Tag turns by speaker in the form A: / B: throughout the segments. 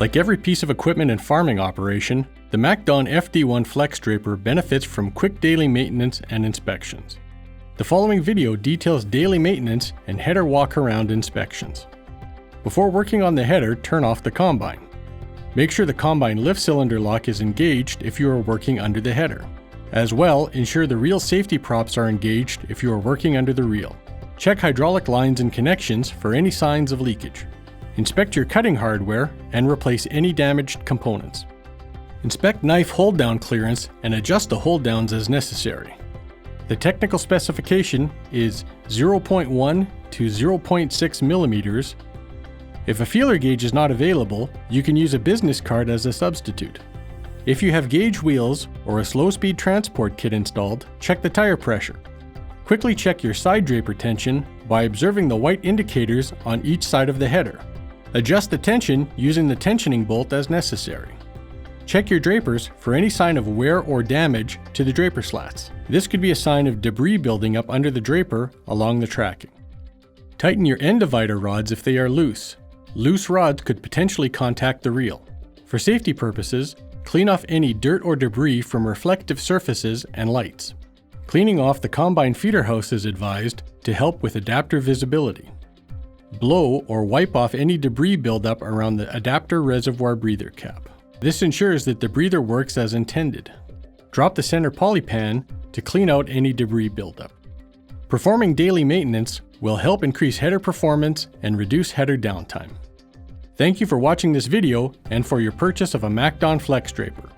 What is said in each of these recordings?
A: Like every piece of equipment in farming operation, the MacDon FD1 FlexDraper benefits from quick daily maintenance and inspections. The following video details daily maintenance and header walk-around inspections. Before working on the header, turn off the combine. Make sure the combine lift cylinder lock is engaged if you are working under the header. As well, ensure the reel safety props are engaged if you are working under the reel. Check hydraulic lines and connections for any signs of leakage. Inspect your cutting hardware and replace any damaged components. Inspect knife hold-down clearance and adjust the hold-downs as necessary. The technical specification is 0.1 to 0.6 millimeters. If a feeler gauge is not available, you can use a business card as a substitute. If you have gauge wheels or a slow-speed transport kit installed, check the tire pressure. Quickly check your side draper tension by observing the white indicators on each side of the header. Adjust the tension using the tensioning bolt as necessary. Check your drapers for any sign of wear or damage to the draper slats. This could be a sign of debris building up under the draper along the tracking. Tighten your end divider rods if they are loose. Loose rods could potentially contact the reel. For safety purposes, clean off any dirt or debris from reflective surfaces and lights. Cleaning off the combine feeder house is advised to help with adapter visibility. Blow or wipe off any debris buildup around the adapter reservoir breather cap. This ensures that the breather works as intended. Drop the center polypan to clean out any debris buildup. Performing daily maintenance will help increase header performance and reduce header downtime. Thank you for watching this video and for your purchase of a MacDon FlexDraper.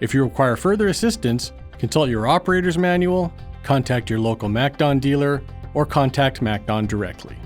A: If you require further assistance, consult your operator's manual, contact your local MacDon dealer, or contact MacDon directly.